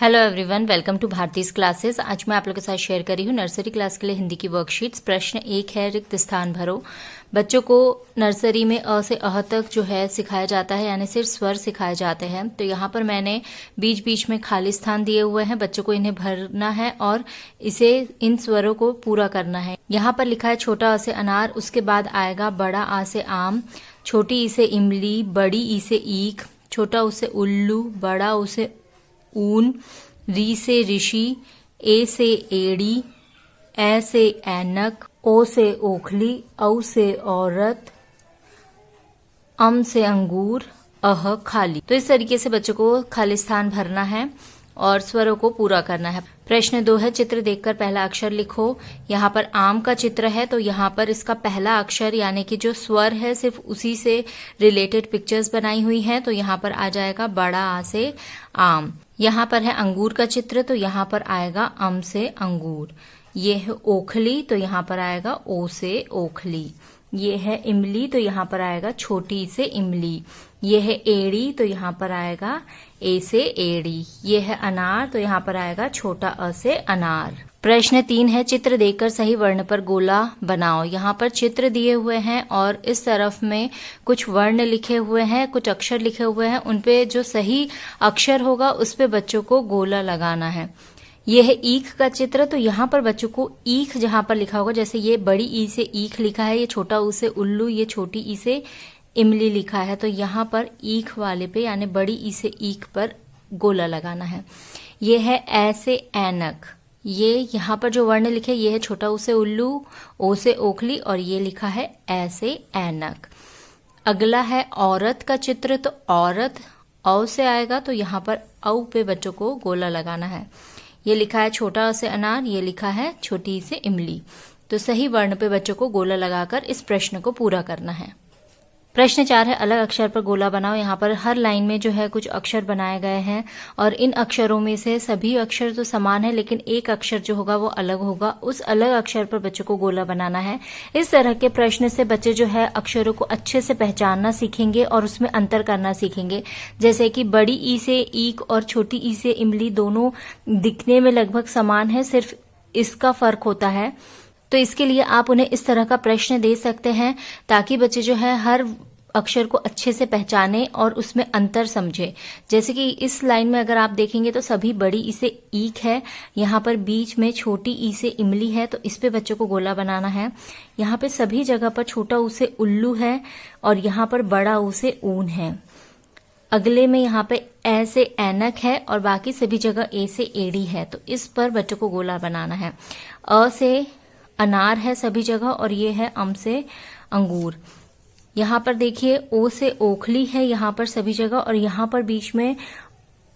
Hello everyone, welcome to Bharti's classes. आज मैं आप लोगों के साथ शेयर कर रही हूँ नर्सरी क्लास के लिए हिंदी की वर्कशीट्स। प्रश्न 1 है, रिक्त स्थान भरो। बच्चों को नर्सरी में अ से अह तक जो है सिखाया जाता है, यानी सिर्फ स्वर सिखाए जाते हैं। तो यहाँ पर मैंने बीच बीच में खाली स्थान दिए हुए हैं, बच्चों को इन्हें भरना है और इन स्वरों को पूरा करना है। यहाँ पर लिखा है छोटा अ से अनार, उसके बाद आएगा बड़ा आ से आम, छोटी ई से इमली, बड़ी ई से ईख, छोटा उ से उल्लू, बड़ा उ से ऊन, री से ऋषि, ए से एड़ी, ए से ऐनक, ओ से ओखली, औ से औरत, अम से अंगूर, अह खाली। तो इस तरीके से बच्चों को खाली स्थान भरना है और स्वरों को पूरा करना है। प्रश्न 2 है, चित्र देखकर पहला अक्षर लिखो। यहाँ पर आम का चित्र है, तो यहाँ पर इसका पहला अक्षर यानी कि जो स्वर है सिर्फ उसी से रिलेटेड पिक्चर्स बनाई हुई है। तो यहाँ पर आ जाएगा बड़ा आ से आम। यहाँ पर है अंगूर का चित्र, तो यहाँ पर आएगा अम से अंगूर। ये है ओखली, तो यहाँ पर आएगा ओ से ओखली। ये है इमली, तो यहाँ पर आएगा छोटी से इमली। ये है एड़ी, तो यहाँ पर आएगा ए से एड़ी। ये है अनार, तो यहाँ पर आएगा छोटा अ से अनार। प्रश्न 3 है, चित्र देखकर सही वर्ण पर गोला बनाओ। यहाँ पर चित्र दिए हुए हैं और इस तरफ में कुछ वर्ण लिखे हुए हैं, कुछ अक्षर लिखे हुए हैं। उनपे जो सही अक्षर होगा उस पे बच्चों को गोला लगाना है। ये है ईख का चित्र, तो यहाँ पर बच्चों को ईख जहां पर लिखा होगा, जैसे ये बड़ी ई से ईख लिखा है, ये छोटा ऊ से उल्लू, ये छोटी ई से इमली लिखा है, तो यहाँ पर ईख वाले पे यानी बड़ी ई से ईख पर गोला लगाना है। ये है ए से ऐनक, ये यहाँ पर जो वर्ण लिखे ये है छोटा ऊ से उल्लू, ओ से ओखली और ये लिखा है ए से ऐनक। अगला है औरत का चित्र, तो औरत औ से आएगा, तो यहाँ पर औ पे बच्चों को गोला लगाना है। ये लिखा है छोटा अ से अनार, ये लिखा है छोटी से इमली। तो सही वर्ण पे बच्चों को गोला लगाकर इस प्रश्न को पूरा करना है। प्रश्न 4 है, अलग अक्षर पर गोला बनाओ। यहाँ पर हर लाइन में जो है कुछ अक्षर बनाए गए हैं और इन अक्षरों में से सभी अक्षर तो समान है, लेकिन एक अक्षर जो होगा वो अलग होगा। उस अलग अक्षर पर बच्चों को गोला बनाना है। इस तरह के प्रश्न से बच्चे जो है अक्षरों को अच्छे से पहचानना सीखेंगे और उसमें अंतर करना सीखेंगे। जैसे कि बड़ी ई से ईक और छोटी ई से इमली दोनों दिखने में लगभग समान है, सिर्फ इसका फर्क होता है। तो इसके लिए आप उन्हें इस तरह का प्रश्न दे सकते हैं ताकि बच्चे जो है हर अक्षर को अच्छे से पहचाने और उसमें अंतर समझे। जैसे कि इस लाइन में अगर आप देखेंगे तो सभी बड़ी ई से ईक है, यहाँ पर बीच में छोटी ई से इमली है, तो इस पे बच्चों को गोला बनाना है। यहाँ पे सभी जगह पर छोटा ऊ से उल्लू है और यहाँ पर बड़ा ऊ से ऊन है। अगले में यहाँ पे ए से ऐनक है और बाकी सभी जगह ए से एड़ी है, तो इस पर बच्चों को गोला बनाना है। अ से अनार है सभी जगह और ये है अम से अंगूर। यहाँ पर देखिए ओ से ओखली है यहाँ पर सभी जगह और यहाँ पर बीच में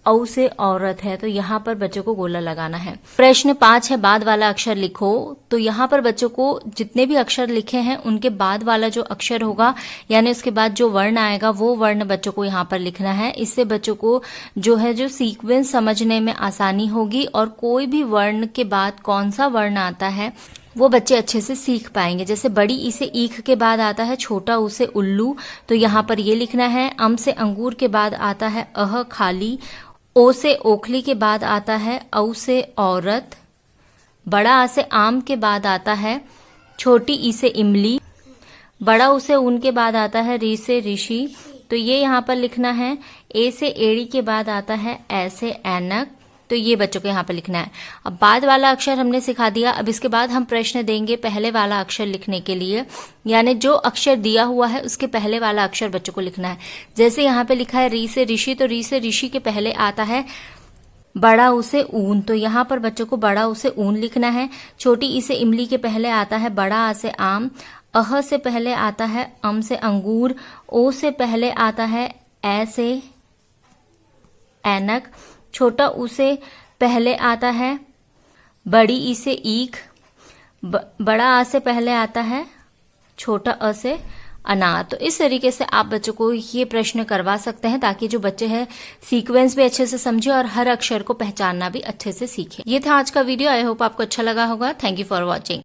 औ से औरत है, तो यहाँ पर बच्चों को गोला लगाना है। प्रश्न 5 है, बाद वाला अक्षर लिखो। तो यहाँ पर बच्चों को जितने भी अक्षर लिखे हैं उनके बाद वाला जो अक्षर होगा यानी उसके बाद जो वर्ण आएगा वो वर्ण बच्चों को यहाँ पर लिखना है। इससे बच्चों को जो है जो सीक्वेंस समझने में आसानी होगी और कोई भी वर्ण के बाद कौन सा वर्ण आता है वो बच्चे अच्छे से सीख पाएंगे। जैसे बड़ी ई से ईख के बाद आता है छोटा ऊ से उल्लू, तो यहाँ पर ये लिखना है। अम से अंगूर के बाद आता है अह खाली, ओ से ओखली के बाद आता है औ से औरत, बड़ा आ से आम के बाद आता है छोटी ई से इमली, बड़ा ऊ से ऊन के बाद आता है री से ऋषि, तो ये यहाँ पर लिखना है। ए से एड़ी के बाद आता है ए से ऐनक, तो ये बच्चों को यहाँ पर लिखना है। अब बाद वाला अक्षर हमने सिखा दिया। अब इसके बाद हम प्रश्न देंगे पहले वाला अक्षर लिखने के लिए, यानी जो अक्षर दिया हुआ है उसके पहले वाला अक्षर बच्चों को लिखना है। जैसे यहाँ पे लिखा है री से ऋषि, तो री से ऋषि के पहले आता है बड़ा ऊ से ऊन, तो यहाँ पर बच्चों को बड़ा ऊ से ऊन लिखना है। छोटी ई से इमली के पहले आता है बड़ा आ से आम, अह से पहले आता है अम से अंगूर, ओ से पहले आता है ए से ऐनक, छोटा ऊ से पहले आता है बड़ी ई से ईख, बड़ा आ से पहले आता है छोटा अ से अनार। तो इस तरीके से आप बच्चों को ये प्रश्न करवा सकते हैं ताकि जो बच्चे हैं सीक्वेंस भी अच्छे से समझे और हर अक्षर को पहचानना भी अच्छे से सीखे। ये था आज का वीडियो। आई होप आपको अच्छा लगा होगा। Thank you for watching.